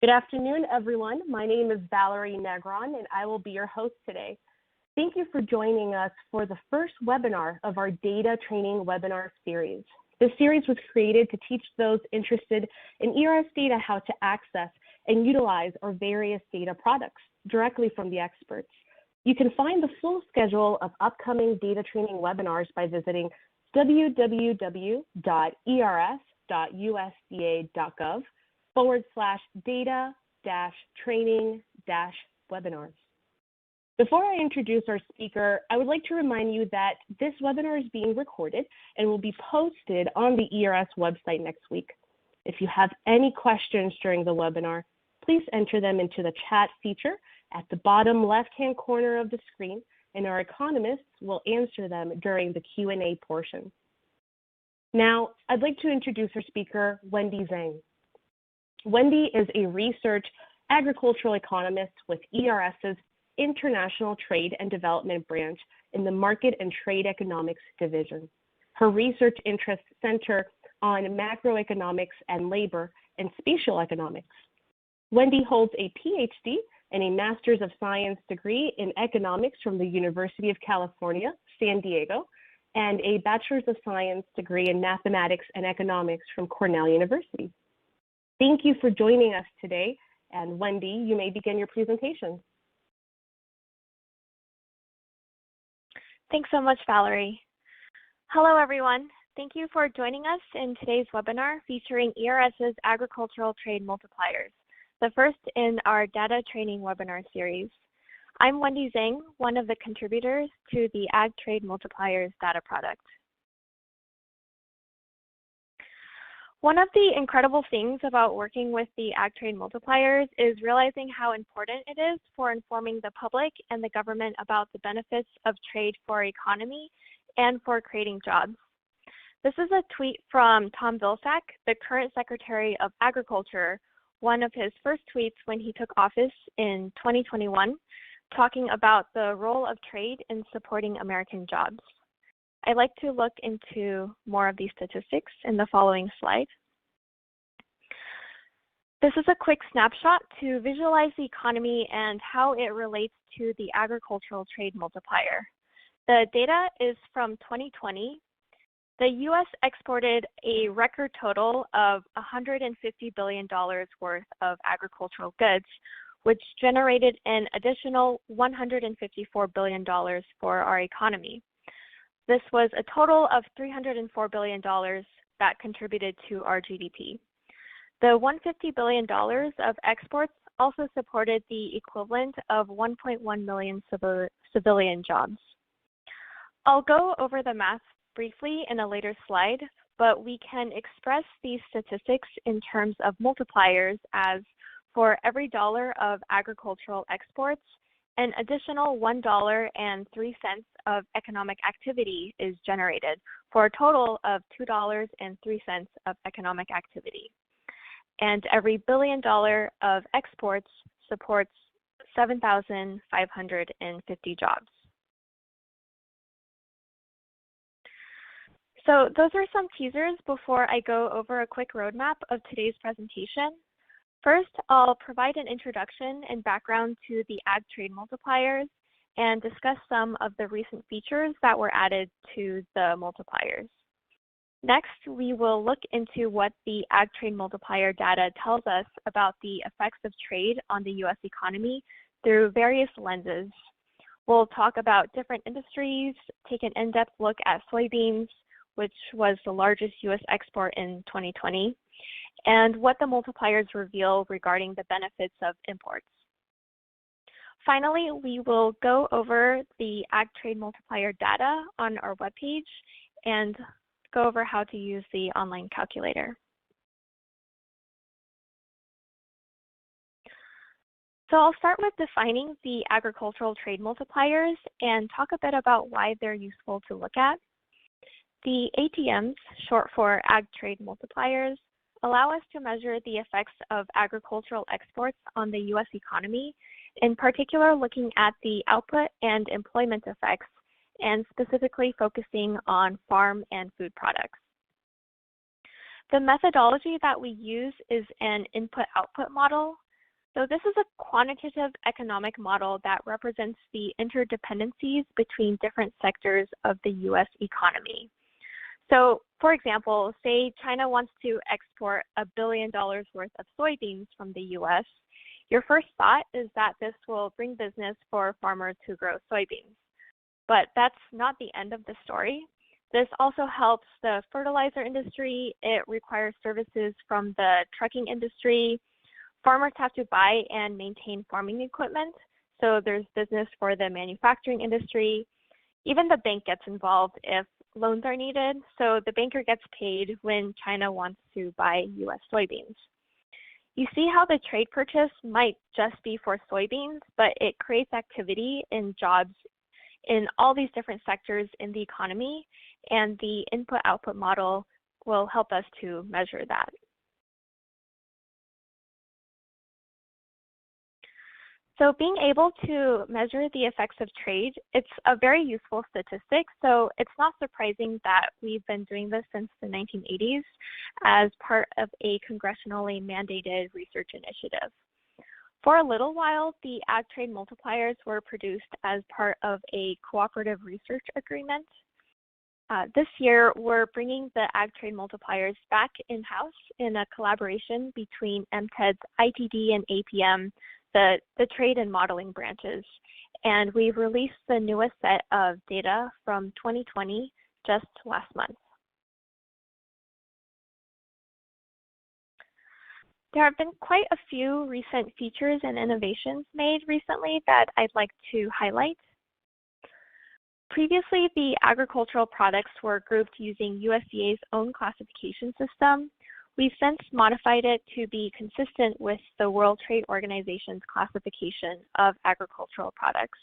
Good afternoon, everyone. My name is Valerie Negron, and I will be your host today. Thank you for joining us for the first webinar of our data training webinar series. This series was created to teach those interested in ERS data how to access and utilize our various data products directly from the experts. You can find the full schedule of upcoming data training webinars by visiting www.ers.usda.gov/data-training-webinars. Before I introduce our speaker, I would like to remind you that this webinar is being recorded and will be posted on the ERS website next week. If you have any questions during the webinar, please enter them into the chat feature at the bottom left-hand corner of the screen, and our economists will answer them during the Q&A portion. Now, I'd like to introduce our speaker, Wendy Zhang. Wendy is a research agricultural economist with ERS's International Trade and Development Branch in the Market and Trade Economics Division. Her research interests center on macroeconomics and labor and spatial economics. Wendy holds a PhD and a Master's of Science degree in economics from the University of California, San Diego, and a Bachelor's of Science degree in mathematics and economics from Cornell University. Thank you for joining us today, and Wendy, you may begin your presentation. Thanks so much, Valerie. Hello, everyone. Thank you for joining us in today's webinar featuring ERS's Agricultural Trade Multipliers, the first in our data training webinar series. I'm Wendy Zhang, one of the contributors to the Ag Trade Multipliers data product. One of the incredible things about working with the Ag Trade Multipliers is realizing how important it is for informing the public and the government about the benefits of trade for our economy and for creating jobs. This is a tweet from Tom Vilsack, the current Secretary of Agriculture, one of his first tweets when he took office in 2021, talking about the role of trade in supporting American jobs. I'd like to look into more of these statistics in the following slide. This is a quick snapshot to visualize the economy and how it relates to the agricultural trade multiplier. The data is from 2020. The U.S. exported a record total of $150 billion worth of agricultural goods, which generated an additional $154 billion for our economy. This was a total of $304 billion that contributed to our GDP. The $150 billion of exports also supported the equivalent of 1.1 million civilian jobs. I'll go over the math briefly in a later slide, but we can express these statistics in terms of multipliers as for every dollar of agricultural exports, an additional $1.03 of economic activity is generated for a total of $2.03 of economic activity. And every $1 billion of exports supports 7,550 jobs. So those are some teasers before I go over a quick roadmap of today's presentation. First, I'll provide an introduction and background to the Ag Trade Multipliers and discuss some of the recent features that were added to the multipliers. Next, we will look into what the Ag Trade Multiplier data tells us about the effects of trade on the U.S. economy through various lenses. We'll talk about different industries, take an in-depth look at soybeans, which was the largest U.S. export in 2020, and what the multipliers reveal regarding the benefits of imports. Finally, we will go over the Ag Trade Multiplier data on our webpage and go over how to use the online calculator. So I'll start with defining the agricultural trade multipliers and talk a bit about why they're useful to look at. The ATMs, short for Ag Trade Multipliers, allow us to measure the effects of agricultural exports on the U.S. economy, in particular looking at the output and employment effects, and specifically focusing on farm and food products. The methodology that we use is an input-output model. So this is a quantitative economic model that represents the interdependencies between different sectors of the US economy. So for example, say China wants to export $1 billion worth of soybeans from the US. Your first thought is that this will bring business for farmers who grow soybeans. But that's not the end of the story. This also helps the fertilizer industry. It requires services from the trucking industry. Farmers have to buy and maintain farming equipment, so there's business for the manufacturing industry. Even the bank gets involved if loans are needed, so the banker gets paid when China wants to buy US soybeans. You see how the trade purchase might just be for soybeans, but it creates activity and jobs in all these different sectors in the economy, and the input-output model will help us to measure that. So being able to measure the effects of trade, it's a very useful statistic. So it's not surprising that we've been doing this since the 1980s as part of a congressionally mandated research initiative. For a little while, the ag trade multipliers were produced as part of a cooperative research agreement. This year, we're bringing the ag trade multipliers back in-house in a collaboration between MTED's ITD and APM, the trade and modeling branches. And we've released the newest set of data from 2020 just last month. There have been quite a few recent features and innovations made recently that I'd like to highlight. Previously, the agricultural products were grouped using USDA's own classification system. We've since modified it to be consistent with the World Trade Organization's classification of agricultural products.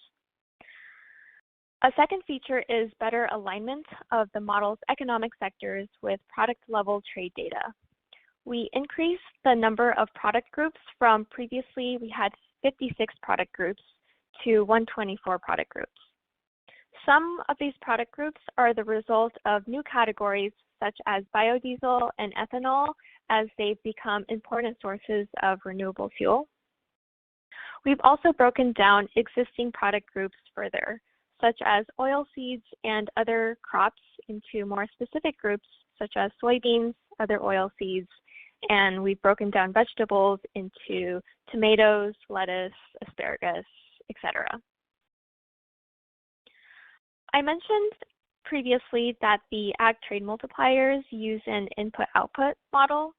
A second feature is better alignment of the model's economic sectors with product-level trade data. We increased the number of product groups from previously we had 56 product groups to 124 product groups. Some of these product groups are the result of new categories such as biodiesel and ethanol as they've become important sources of renewable fuel. We've also broken down existing product groups further, such as oilseeds and other crops into more specific groups such as soybeans, other oilseeds, and we've broken down vegetables into tomatoes, lettuce, asparagus, etc. I mentioned previously that the ag trade multipliers use an input-output model.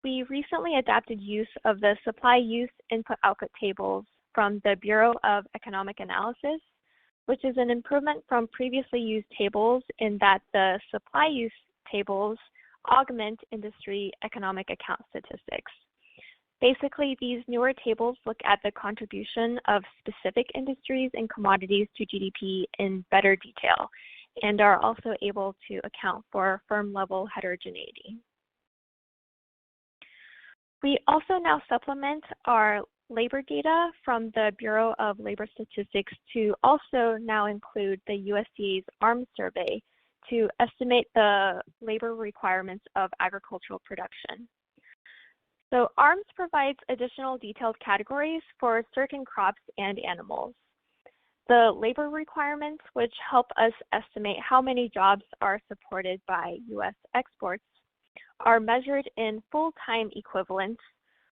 We recently adapted use of the supply use input-output tables from the Bureau of Economic Analysis, which is an improvement from previously used tables in that the supply use tables augment industry economic account statistics. Basically, these newer tables look at the contribution of specific industries and commodities to GDP in better detail and are also able to account for firm-level heterogeneity. We also now supplement our labor data from the Bureau of Labor Statistics to also now include the USDA's ARMS survey to estimate the labor requirements of agricultural production. So ARMS provides additional detailed categories for certain crops and animals. The labor requirements, which help us estimate how many jobs are supported by US exports, are measured in full-time equivalents,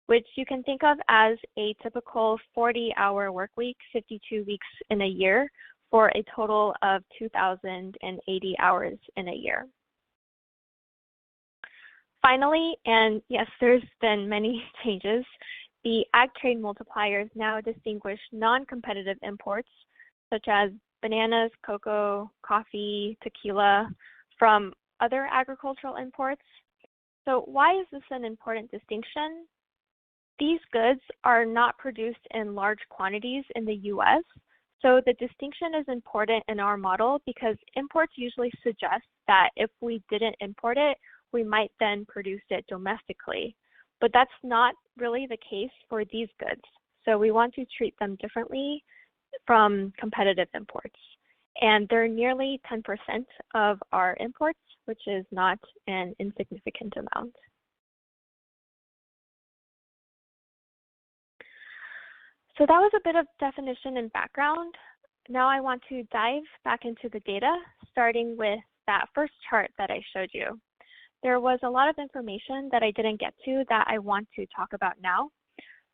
which you can think of as a typical 40-hour work week, 52 weeks in a year, for a total of 2,080 hours in a year. Finally, and yes, there's been many changes, the ag trade multipliers now distinguish non-competitive imports, such as bananas, cocoa, coffee, tequila, from other agricultural imports. So why is this an important distinction? These goods are not produced in large quantities in the US, so the distinction is important in our model because imports usually suggest that if we didn't import it, we might then produce it domestically. But that's not really the case for these goods. So we want to treat them differently from competitive imports. And they're nearly 10% of our imports, which is not an insignificant amount. So that was a bit of definition and background. Now I want to dive back into the data, starting with that first chart that I showed you. There was a lot of information that I didn't get to that I want to talk about now.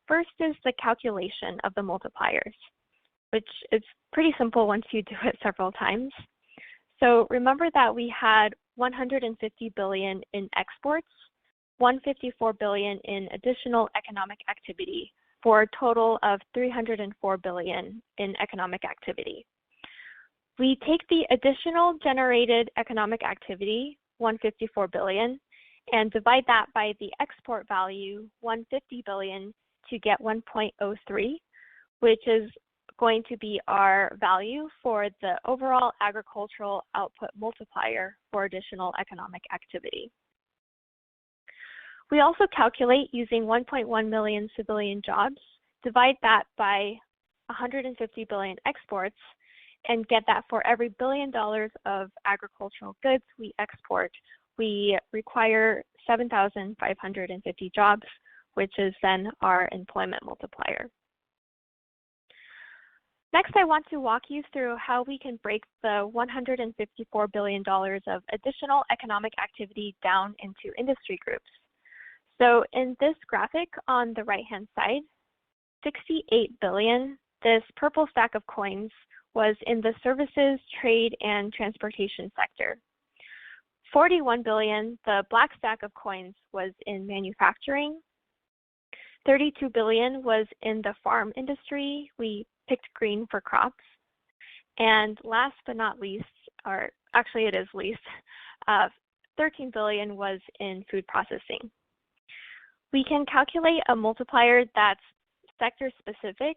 First is the calculation of the multipliers, which is pretty simple once you do it several times. So remember that we had 150 billion in exports, 154 billion in additional economic activity, for a total of 304 billion in economic activity. We take the additional generated economic activity, 154 billion, and divide that by the export value, 150 billion, to get 1.03, which is going to be our value for the overall agricultural output multiplier for additional economic activity. We also calculate using 1.1 million civilian jobs, divide that by 150 billion exports, and get that for every $1 billion of agricultural goods we export, we require 7,550 jobs, which is then our employment multiplier. Next, I want to walk you through how we can break the $154 billion of additional economic activity down into industry groups. So in this graphic on the right-hand side, 68 billion, this purple stack of coins, was in the services, trade, and transportation sector. 41 billion, the black stack of coins, was in manufacturing. 32 billion was in the farm industry. We picked green for crops. And last but not least, or actually it is least, 13 billion was in food processing. We can calculate a multiplier that's sector specific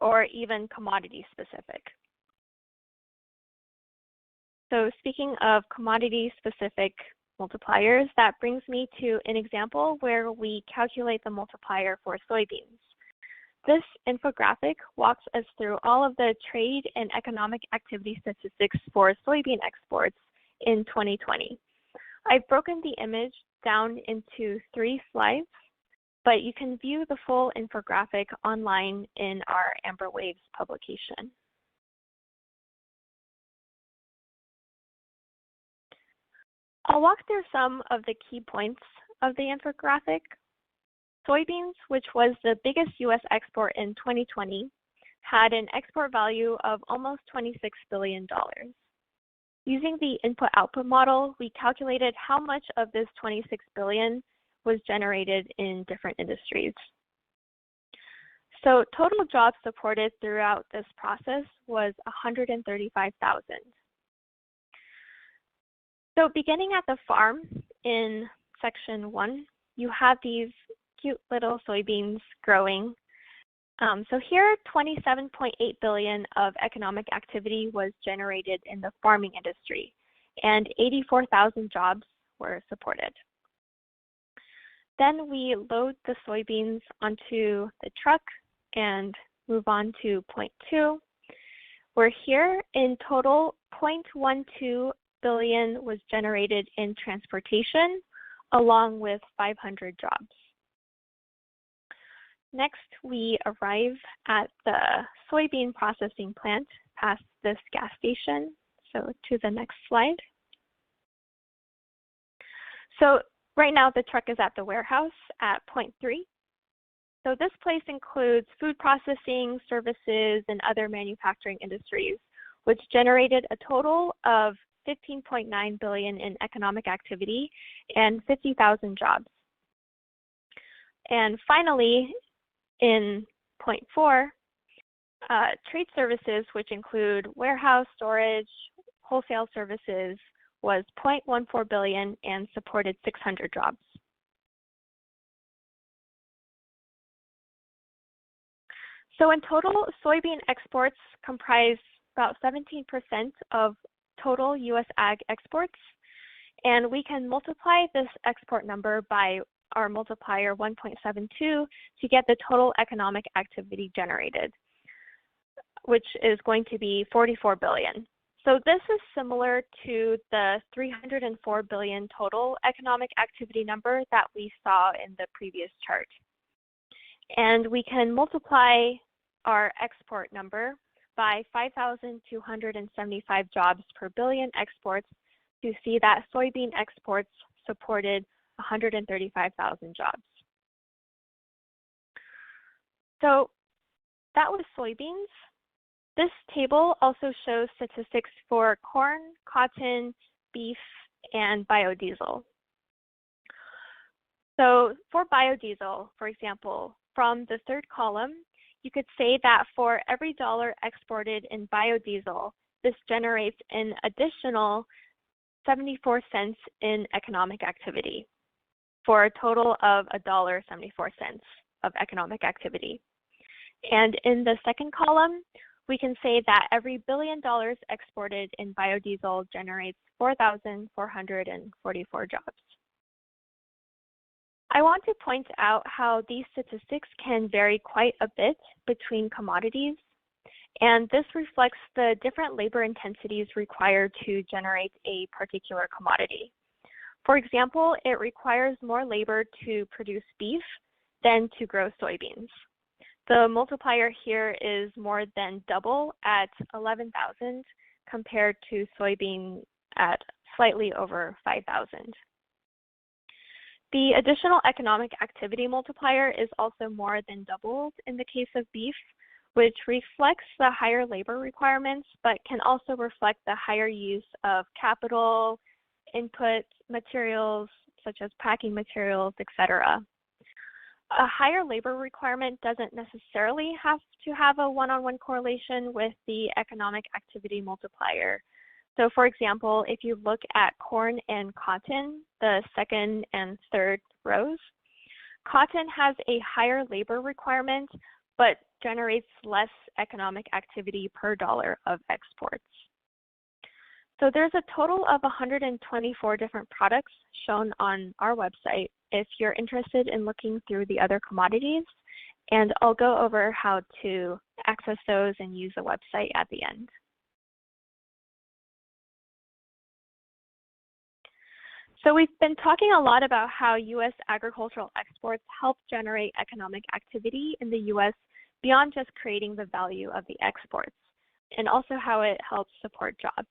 or even commodity specific. So speaking of commodity specific multipliers, that brings me to an example where we calculate the multiplier for soybeans. This infographic walks us through all of the trade and economic activity statistics for soybean exports in 2020. I've broken the image down into 3 slides, but you can view the full infographic online in our Amber Waves publication. I'll walk through some of the key points of the infographic. Soybeans, which was the biggest U.S. export in 2020, had an export value of almost $26 billion. Using the input-output model, we calculated how much of this $26 billion was generated in different industries. So total jobs supported throughout this process was 135,000. So beginning at the farm in section 1, you have these cute little soybeans growing. So here, 27.8 billion of economic activity was generated in the farming industry, and 84,000 jobs were supported. Then we load the soybeans onto the truck and move on to point 2. We're here in total, 0.12 billion was generated in transportation, along with 500 jobs. Next, we arrive at the soybean processing plant past this gas station. So to the next slide. So right now the truck is at the warehouse at point 3. So this place includes food processing, services, and other manufacturing industries, which generated a total of 15.9 billion in economic activity and 50,000 jobs. And finally, in point 4, trade services, which include warehouse, storage, wholesale services, was 0.14 billion and supported 600 jobs. So in total, soybean exports comprise about 17% of total U.S. ag exports, and we can multiply this export number by our multiplier 1.72 to get the total economic activity generated, which is going to be 44 billion. So this is similar to the 304 billion total economic activity number that we saw in the previous chart. And we can multiply our export number by 5,275 jobs per billion exports to see that soybean exports supported 135,000 jobs. So that was soybeans. This table also shows statistics for corn, cotton, beef, and biodiesel. So for biodiesel, for example, from the third column, you could say that for every $1 exported in biodiesel, this generates an additional 74 cents in economic activity for a total of $1.74 of economic activity. And in the second column, we can say that every $1 billion exported in biodiesel generates 4,444 jobs. I want to point out how these statistics can vary quite a bit between commodities, and this reflects the different labor intensities required to generate a particular commodity. For example, it requires more labor to produce beef than to grow soybeans. The multiplier here is more than double at 11,000 compared to soybean at slightly over 5,000. The additional economic activity multiplier is also more than doubled in the case of beef, which reflects the higher labor requirements, but can also reflect the higher use of capital, input materials, such as packing materials, etc. A higher labor requirement doesn't necessarily have to have a one-on-one correlation with the economic activity multiplier. So for example, if you look at corn and cotton, the second and third rows, cotton has a higher labor requirement, but generates less economic activity per dollar of exports. So there's a total of 124 different products shown on our website if you're interested in looking through the other commodities, and I'll go over how to access those and use the website at the end. So we've been talking a lot about how U.S. agricultural exports help generate economic activity in the U.S. beyond just creating the value of the exports, and also how it helps support jobs.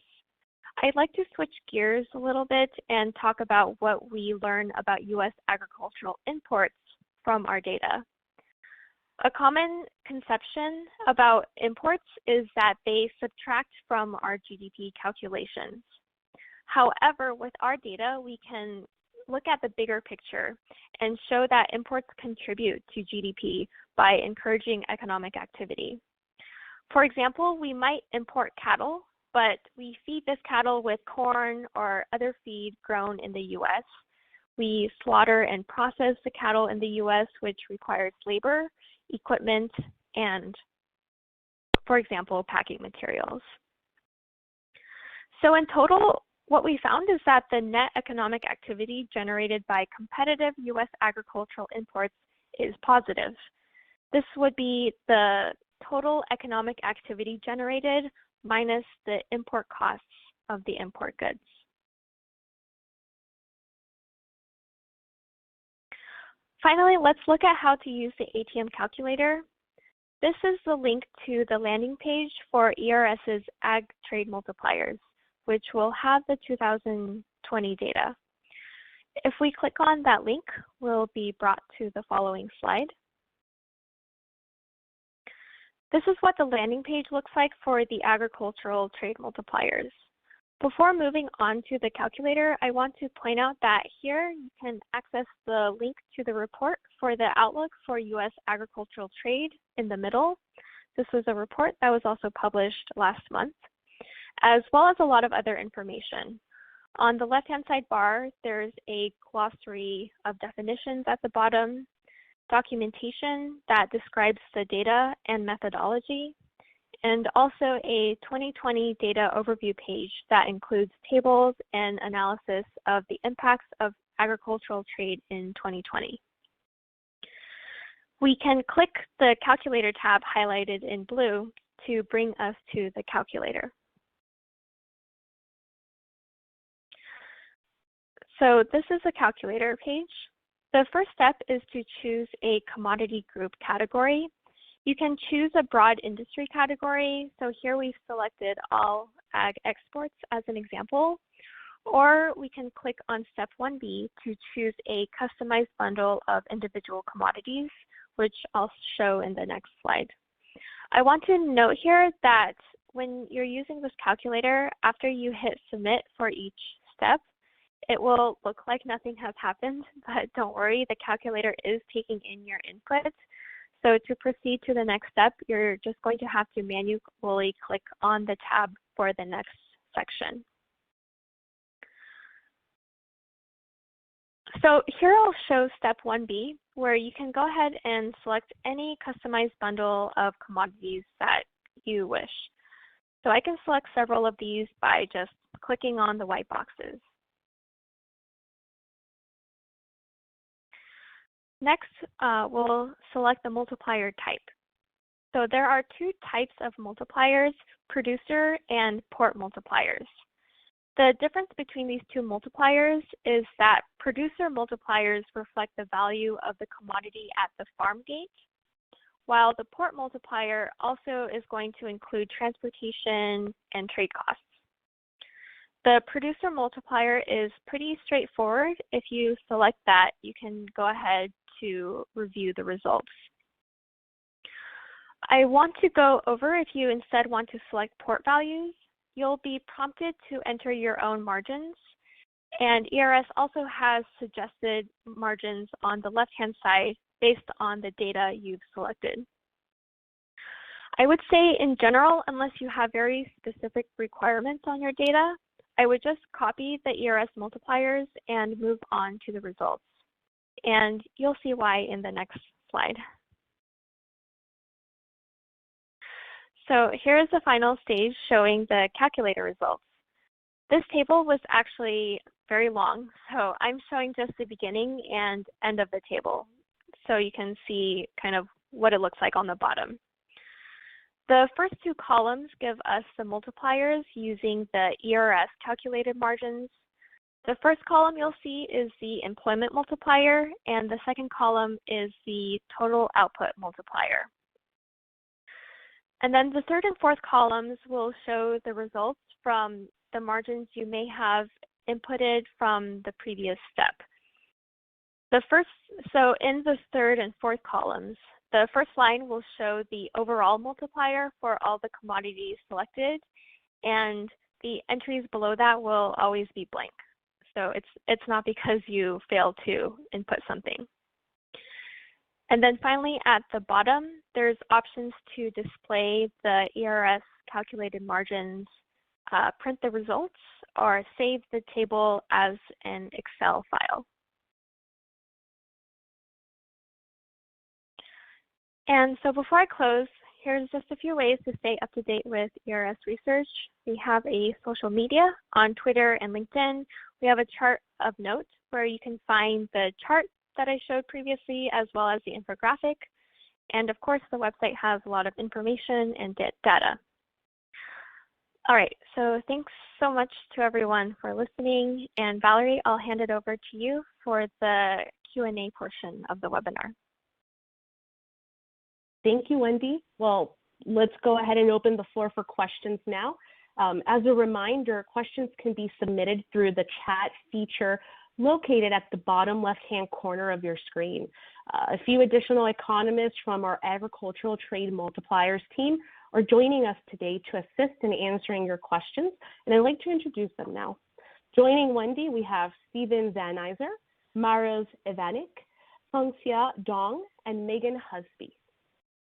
I'd like to switch gears a little bit and talk about what we learn about U.S. agricultural imports from our data. A common conception about imports is that they subtract from our GDP calculations. However, with our data, we can look at the bigger picture and show that imports contribute to GDP by encouraging economic activity. For example, we might import cattle, but we feed this cattle with corn or other feed grown in the U.S. We slaughter and process the cattle in the U.S., which requires labor, equipment, and, for example, packing materials. So in total, what we found is that the net economic activity generated by competitive U.S. agricultural imports is positive. This would be the total economic activity generated minus the import costs of the import goods. Finally, let's look at how to use the ATM calculator. This is the link to the landing page for ERS's Ag Trade Multipliers, which will have the 2020 data. If we click on that link, we'll be brought to the following slide. This is what the landing page looks like for the agricultural trade multipliers. Before moving on to the calculator, I want to point out that here you can access the link to the report for the outlook for U.S. agricultural trade in the middle. This was a report that was also published last month, as well as a lot of other information. On the left-hand side bar, there's a glossary of definitions at the bottom, documentation that describes the data and methodology, and also a 2020 data overview page that includes tables and analysis of the impacts of agricultural trade in 2020. We can click the calculator tab highlighted in blue to bring us to the calculator. So this is the calculator page. The first step is to choose a commodity group category. You can choose a broad industry category. So here we've selected all ag exports as an example, or we can click on step 1B to choose a customized bundle of individual commodities, which I'll show in the next slide. I want to note here that when you're using this calculator, after you hit submit for each step, it will look like nothing has happened, but don't worry, the calculator is taking in your input. So to proceed to the next step, you're just going to have to manually click on the tab for the next section. So here I'll show step 1B, where you can go ahead and select any customized bundle of commodities that you wish. So I can select several of these by just clicking on the white boxes. Next, we'll select the multiplier type. So there are two types of multipliers, producer and port multipliers. The difference between these two multipliers is that producer multipliers reflect the value of the commodity at the farm gate, while the port multiplier also is going to include transportation and trade costs. The producer multiplier is pretty straightforward. If you select that, you can go ahead to review the results. I want to go over if you instead want to select port values. You'll be prompted to enter your own margins, and ERS also has suggested margins on the left-hand side based on the data you've selected. I would say in general, unless you have very specific requirements on your data, I would just copy the ERS multipliers and move on to the results. And you'll see why in the next slide. So here's the final stage showing the calculator results. This table was actually very long, so I'm showing just the beginning and end of the table, so you can see kind of what it looks like on the bottom. The first two columns give us the multipliers using the ERS calculated margins. The first column you'll see is the employment multiplier, and the second column is the total output multiplier. And then the third and fourth columns will show the results from the margins you may have inputted from the previous step. So in the third and fourth columns, the first line will show the overall multiplier for all the commodities selected, and the entries below that will always be blank. So it's not because you failed to input something. And then finally at the bottom, there's options to display the ERS calculated margins, print the results, or save the table as an Excel file. And so before I close, here's just a few ways to stay up to date with ERS research. We have a social media on Twitter and LinkedIn. We have a chart of notes where you can find the chart that I showed previously, as well as the infographic. And of course, the website has a lot of information and data. All right, so thanks so much to everyone for listening. And Valerie, I'll hand it over to you for the Q&A portion of the webinar. Thank you, Wendy. Well, let's go ahead and open the floor for questions now. As a reminder, questions can be submitted through the chat feature located at the bottom left-hand corner of your screen. A few additional economists from our Agricultural Trade Multipliers team are joining us today to assist in answering your questions, and I'd like to introduce them now. Joining Wendy, we have Steven Zanizer, Maros Ivanik, Fengxia Dong, and Megan Husby.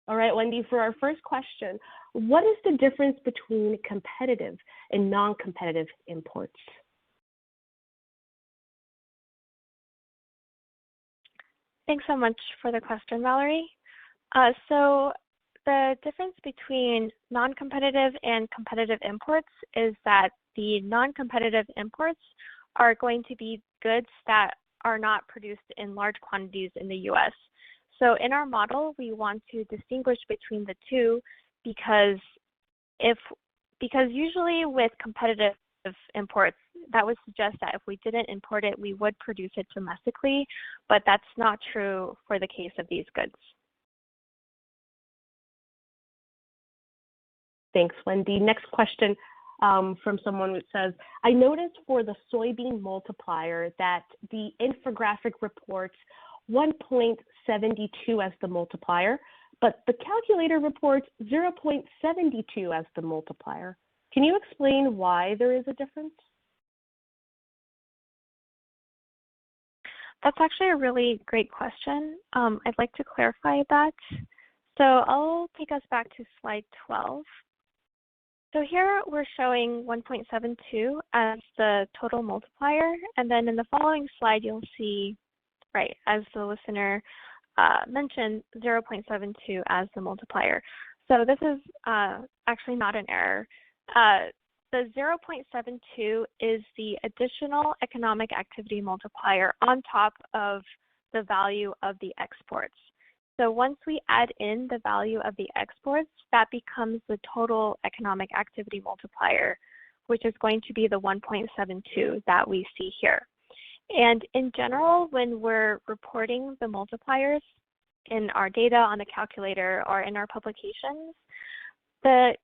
All right, Wendy, for our first question, what is the difference between competitive and non-competitive imports? Thanks so much for the question, Valerie. So the difference between non-competitive and competitive imports is that the non-competitive imports are going to be goods that are not produced in large quantities in the US. So in our model, we want to distinguish between the two because usually with competitive imports, that would suggest that if we didn't import it, we would produce it domestically, but that's not true for the case of these goods. Thanks, Wendy. Next question from someone who says, I noticed for the soybean multiplier that the infographic reports 1.72 as the multiplier, but the calculator reports 0.72 as the multiplier. Can you explain why there is a difference? That's actually a really great question. I'd like to clarify that. So I'll take us back to slide 12. So here we're showing 1.72 as the total multiplier, and then in the following slide you'll see, right, as the listener mentioned, 0.72 as the multiplier. So this is actually not an error. The 0.72 is the additional economic activity multiplier on top of the value of the exports. So once we add in the value of the exports, that becomes the total economic activity multiplier, which is going to be the 1.72 that we see here. And in general, when we're reporting the multipliers in our data on the calculator or in our publications, the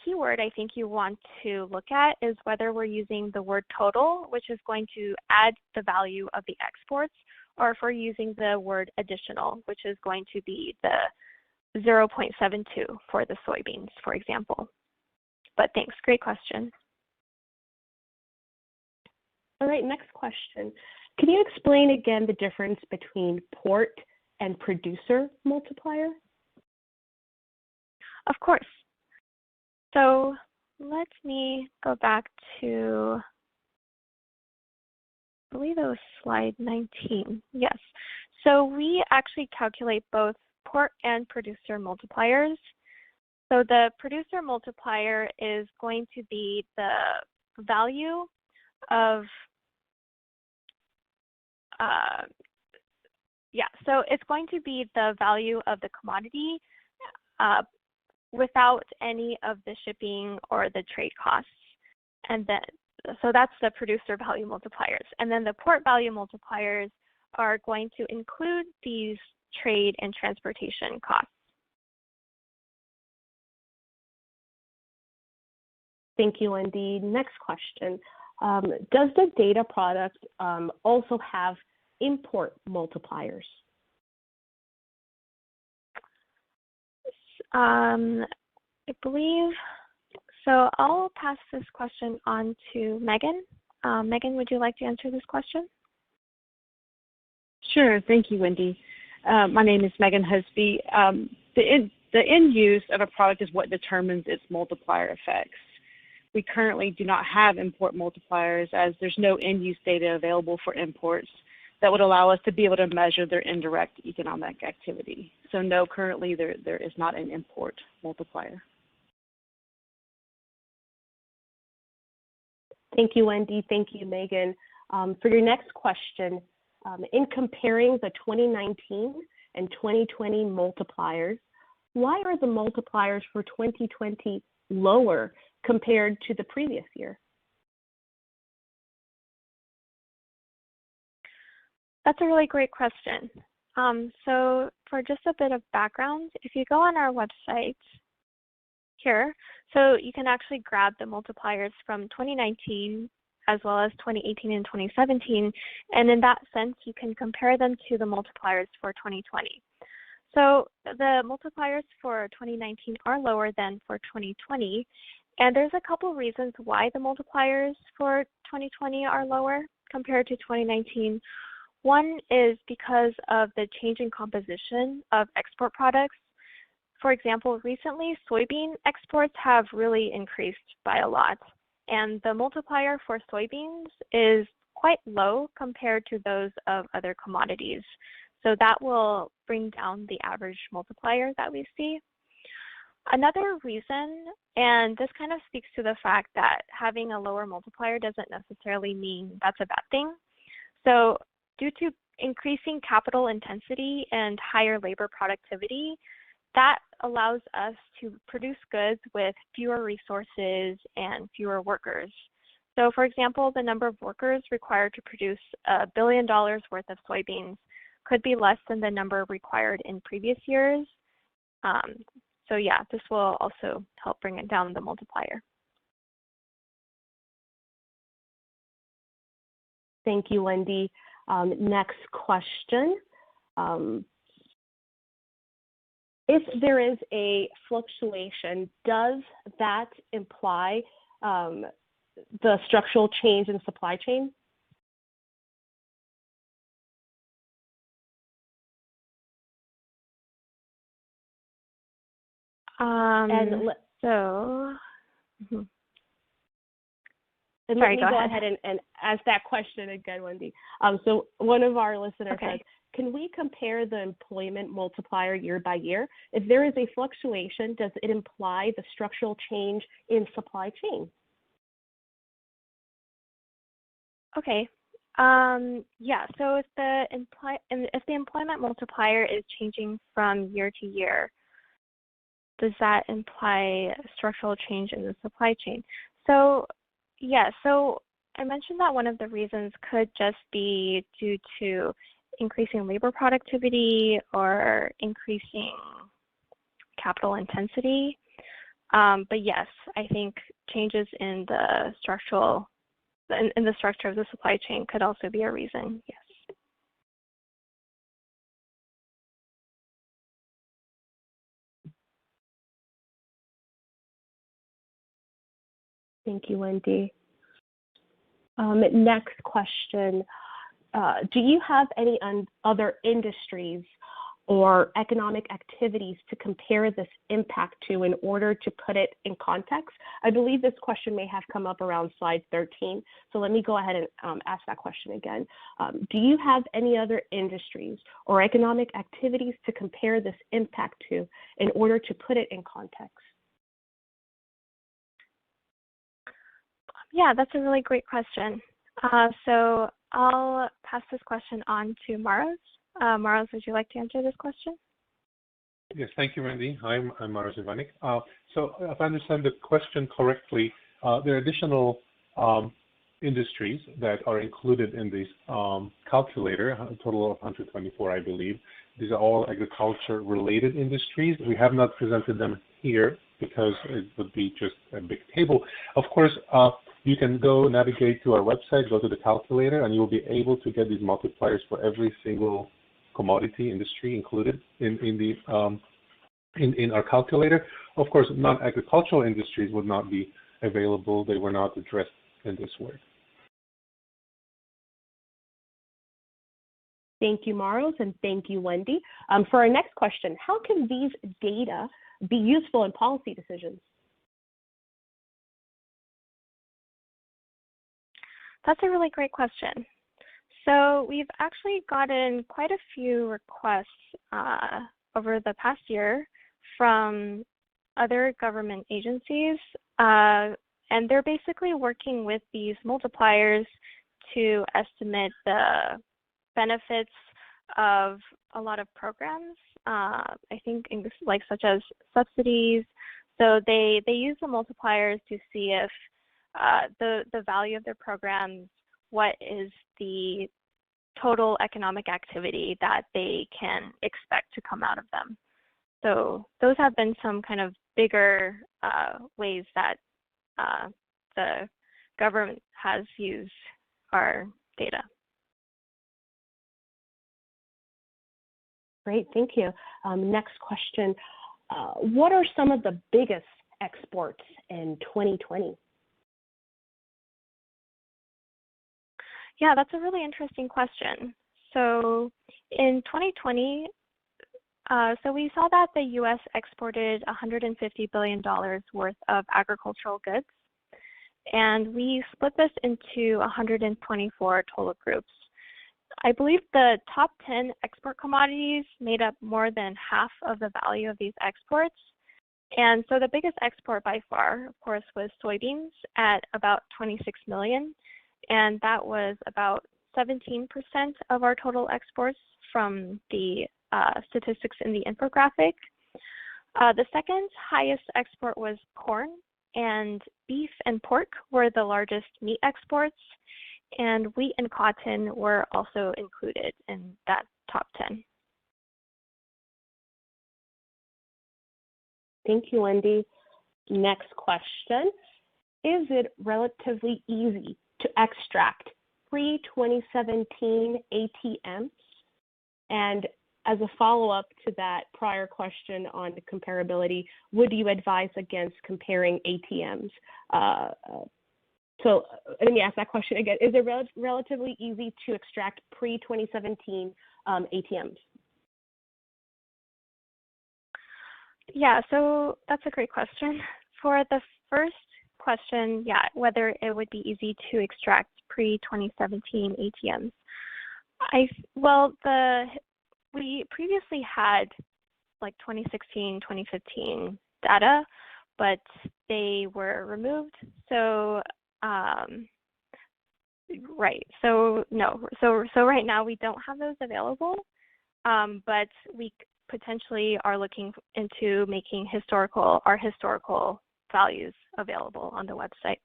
keyword I think you want to look at is whether we're using the word total, which is going to add the value of the exports, or if we're using the word additional, which is going to be the 0.72 for the soybeans, for example. But thanks, great question. All right, next question. Can you explain again the difference between port and producer multiplier? Of course. So let me go back to, I believe it was slide 19. Yes. So we actually calculate both port and producer multipliers. So the producer multiplier is going to be the value of, so it's going to be the value of the commodity without any of the shipping or the trade costs. And then, so that's the producer value multipliers. And then the port value multipliers are going to include these trade and transportation costs. Thank you, Wendy. Next question. Does the data product also have import multipliers? I believe, so I'll pass this question on to Megan. Megan, would you like to answer this question? Sure, thank you, Wendy. My name is Megan Husby. The end use of a product is what determines its multiplier effects. We currently do not have import multipliers as there's no end use data available for imports that would allow us to be able to measure their indirect economic activity. So no, currently there is not an import multiplier. Thank you, Wendy. Thank you, Megan. For your next question, in comparing the 2019 and 2020 multipliers, why are the multipliers for 2020 lower compared to the previous year? That's a really great question. So for just a bit of background, if you go on our website here, so you can actually grab the multipliers from 2019 as well as 2018 and 2017, and in that sense, you can compare them to the multipliers for 2020. So the multipliers for 2019 are lower than for 2020, and there's a couple reasons why the multipliers for 2020 are lower compared to 2019. One is because of the change in composition of export products. For example, recently soybean exports have really increased by a lot, and the multiplier for soybeans is quite low compared to those of other commodities. So that will bring down the average multiplier that we see. Another reason, and this kind of speaks to the fact that having a lower multiplier doesn't necessarily mean that's a bad thing. So due to increasing capital intensity and higher labor productivity, that allows us to produce goods with fewer resources and fewer workers. So for example, the number of workers required to produce $1 billion worth of soybeans could be less than the number required in previous years. So yeah, this will also help bring it down the multiplier. Thank you, Wendy. Next question. If there is a fluctuation, does that imply the structural change in supply chain? And let me go ahead and ask that question again, Wendy. So one of our listeners says, can we compare the employment multiplier year by year? If there is a fluctuation, does it imply the structural change in supply chain? Okay. Yeah, so if the employment multiplier is changing from year to year, does that imply a structural change in the supply chain? So yeah, so I mentioned that one of the reasons could just be due to increasing labor productivity or increasing capital intensity. But yes, I think changes in the structure of the supply chain could also be a reason, yes. Thank you, Wendy. Next question. Do you have any other industries or economic activities to compare this impact to in order to put it in context? I believe this question may have come up around slide 13. So let me go ahead and ask that question again. Do you have any other industries or economic activities to compare this impact to in order to put it in context? Yeah, that's a really great question. So I'll pass this question on to Maros. Maros, would you like to answer this question? Yes, thank you, Wendy. I'm Maros Ivanik. So if I understand the question correctly, there are additional industries that are included in this calculator, a total of 124, I believe. These are all agriculture-related industries. We have not presented them here because it would be just a big table. Of course, you can go navigate to our website, go to the calculator, and you'll be able to get these multipliers for every single commodity industry included in our calculator. Of course, non-agricultural industries would not be available. They were not addressed in this work. Thank you, Maros, and thank you, Wendy. For our next question, how can these data be useful in policy decisions? That's a really great question. So we've actually gotten quite a few requests over the past year from other government agencies, and they're basically working with these multipliers to estimate the benefits of a lot of programs, I think such as subsidies. So they use the multipliers to see if the value of their programs, what is the total economic activity that they can expect to come out of them. So those have been some kind of bigger ways that the government has used our data. Great, thank you. Next question. What are some of the biggest exports in 2020? Yeah, that's a really interesting question. So in 2020, so we saw that the U.S. exported $150 billion worth of agricultural goods, and we split this into 124 total groups. I believe the top 10 export commodities made up more than half of the value of these exports. And so the biggest export by far, of course, was soybeans at about 26 million. And that was about 17% of our total exports from the statistics in the infographic. The second highest export was corn, and beef and pork were the largest meat exports, and wheat and cotton were also included in that top 10. Thank you, Wendy. Next question. Is it relatively easy to extract pre-2017 ATMs? And as a follow-up to that prior question on the comparability, would you advise against comparing ATMs? So let me ask that question again. Is it relatively easy to extract pre-2017 ATMs? Yeah, so that's a great question. For the first question, yeah, whether it would be easy to extract pre-2017 ATMs. We previously had like 2016, 2015 data, but they were removed. So right. So no. So right now we don't have those available, but we potentially are looking into making our historical values available on the website.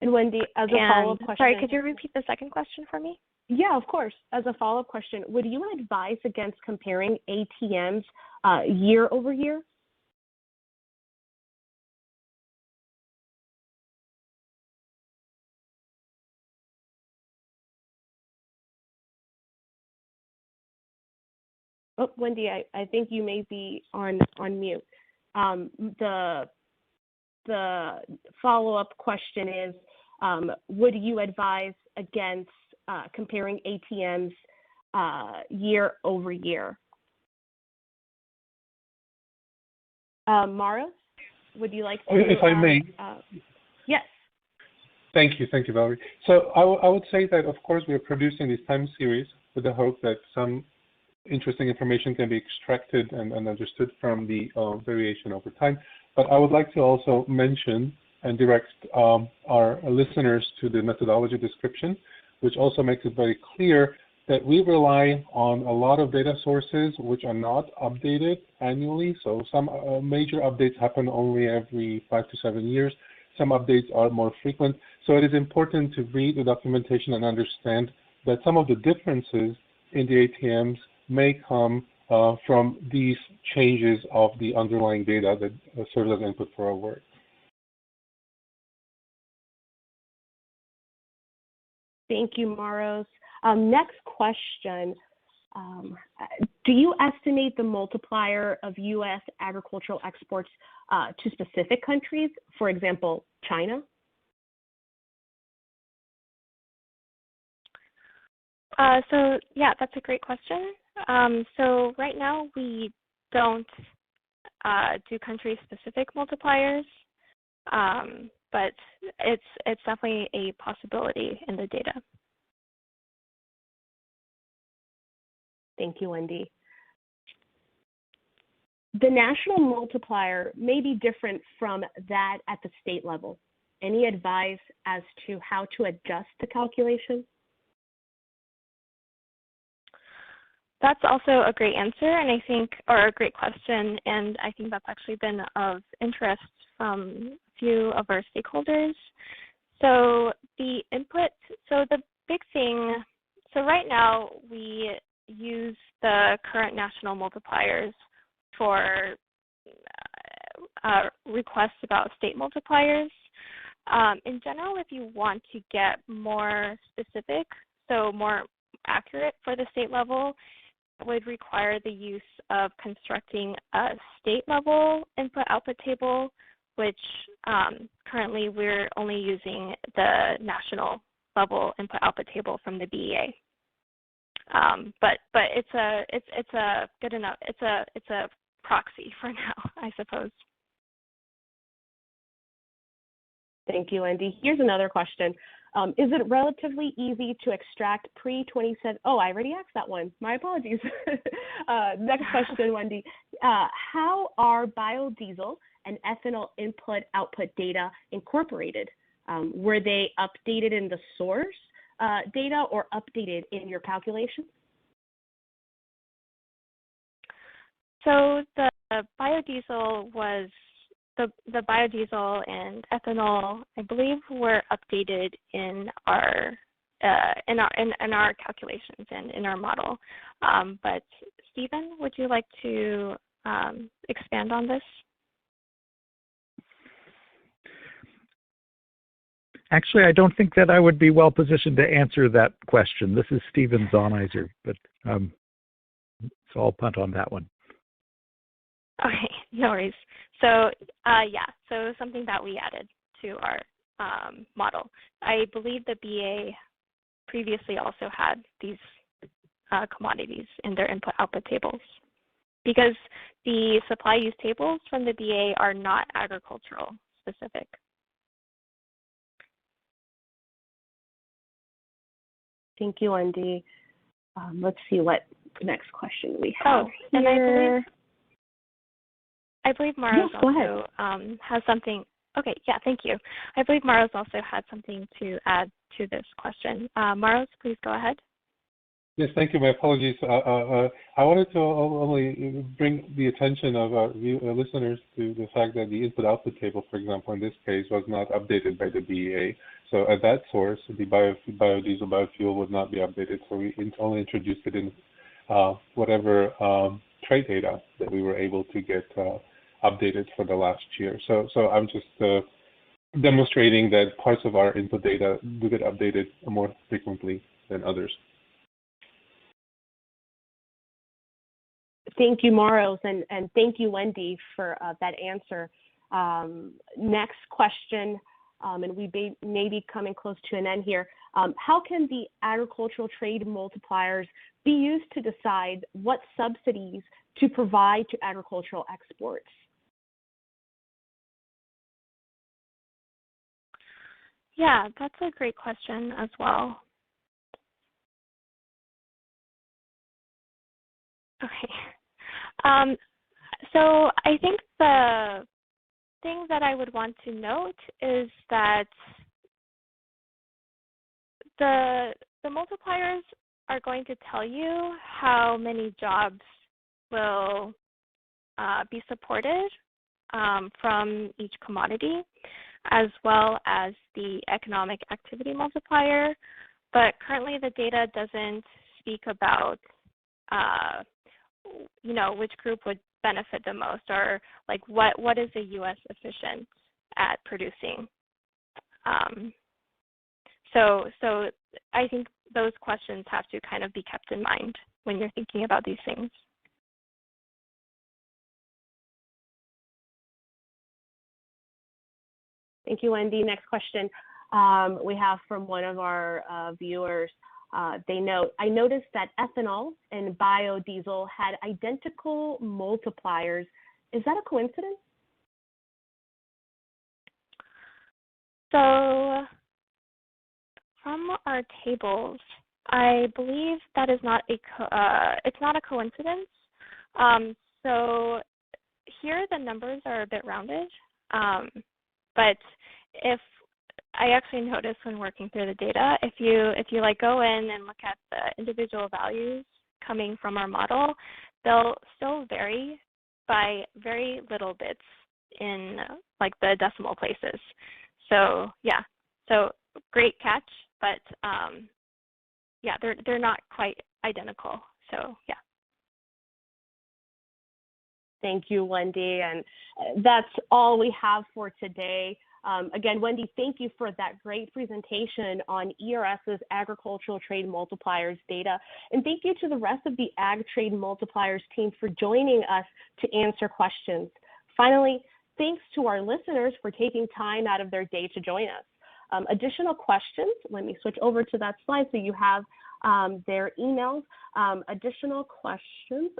And Wendy, as a follow-up question. Sorry, could you repeat the second question for me? Yeah, of course. As a follow-up question, would you advise against comparing ATMs year over year? Oh, Wendy, I think you may be on mute. The follow-up question is, would you advise against comparing ATMs year over year? Maros, would you like to? If I may. Yes. Thank you, Valerie. So I would say that, of course, we are producing this time series with the hope that some interesting information can be extracted and understood from the variation over time. But I would like to also mention and direct our listeners to the methodology description, which also makes it very clear that we rely on a lot of data sources which are not updated annually. So some major updates happen only every 5 to 7 years. Some updates are more frequent. So it is important to read the documentation and understand that some of the differences in the ATMs may come from these changes of the underlying data that serves as input for our work. Thank you, Maros. Next question. Do you estimate the multiplier of U.S. agricultural exports to specific countries, for example, China? So yeah, that's a great question. So right now we don't do country-specific multipliers, but it's definitely a possibility in the data. Thank you, Wendy. The national multiplier may be different from that at the state level. Any advice as to how to adjust the calculation? That's also a great answer, and or a great question, and I think that's actually been of interest from a few of our stakeholders. So the big thing, so right now we use the current national multipliers for requests about state multipliers. In general, if you want to get more specific, so more accurate for the state level, would require the use of constructing a state-level input-output table, which currently we're only using the national-level input-output table from the BEA. But it's a good enough. It's a proxy for now, I suppose. Thank you, Wendy. Here's another question. Is it relatively easy to extract pre-27? Oh, I already asked that one. My apologies. Next question, Wendy. How are biodiesel and ethanol input-output data incorporated? Were they updated in the source data or updated in your calculations? So the biodiesel was the biodiesel and ethanol, I believe, were updated in our calculations and in our model. But Stephen, would you like to expand on this? Actually, I don't think that I would be well positioned to answer that question. This is Steven Zonizer, but so I'll punt on that one. Okay, no worries. So yeah, so something that we added to our model. I believe the BA previously also had these commodities in their input-output tables because the supply use tables from the BA are not agricultural specific. Thank you, Wendy. Let's see what next question we have. Oh, and I believe Maros yes, also has something. Okay, yeah, thank you. I believe Maros also had something to add to this question. Maros, please go ahead. Yes, thank you. My apologies. I wanted to only bring the attention of our listeners to the fact that the input-output table, for example, in this case, was not updated by the BEA. So at that source, the biodiesel biofuel would not be updated. So we only introduced it in whatever trade data that we were able to get updated for the last year. So I'm just demonstrating that parts of our input data do get updated more frequently than others. Thank you, Maros, and thank you, Wendy, for that answer. Next question, and we may be coming close to an end here. How can the agricultural trade multipliers be used to decide what subsidies to provide to agricultural exports? Yeah, that's a great question as well. Okay. So I think the thing that I would want to note is that the multipliers are going to tell you how many jobs will be supported from each commodity, as well as the economic activity multiplier. But currently the data doesn't speak about which group would benefit the most, or like what is the U.S. efficient at producing. So I think those questions have to kind of be kept in mind when you're thinking about these things. Thank you, Wendy. Next question we have from one of our viewers. They note, I noticed that ethanol and biodiesel had identical multipliers. Is that a coincidence? So from our tables, I believe that is not it's not a coincidence. So here the numbers are a bit rounded, but if I actually noticed when working through the data, if you like go in and look at the individual values coming from our model, they'll still vary by very little bits in like the decimal places. So yeah, so great catch, but yeah, they're not quite identical. So yeah. Thank you, Wendy, and that's all we have for today. Again, Wendy, thank you for that great presentation on ERS's agricultural trade multipliers data. And thank you to the rest of the Ag Trade Multipliers team for joining us to answer questions. Finally, thanks to our listeners for taking time out of their day to join us. Additional questions, let me switch over to that slide so you have their emails. Additional questions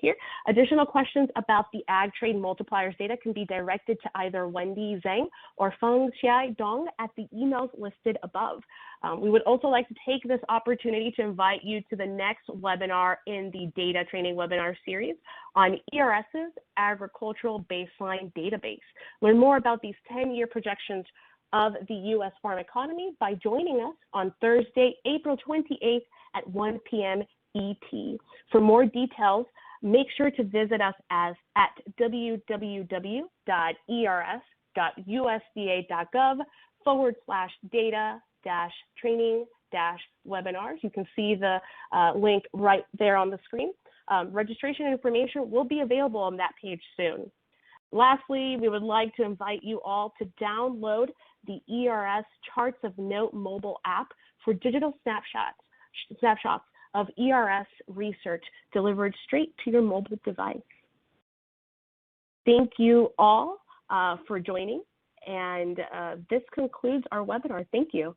here. Additional questions about the Ag Trade Multipliers data can be directed to either Wendy Zhang or Feng Xiai Dong at the emails listed above. We would also like to take this opportunity to invite you to the next webinar in the data training webinar series on ERS's agricultural baseline database. Learn more about these 10-year projections of the U.S. farm economy by joining us on Thursday, April 28th at 1 p.m. ET. For more details, make sure to visit us at www.ers.usda.gov/data-training-webinars. You can see the link right there on the screen. Registration information will be available on that page soon. Lastly, we would like to invite you all to download the ERS Charts of Note mobile app for digital snapshots of ERS research delivered straight to your mobile device. Thank you all for joining, and this concludes our webinar. Thank you.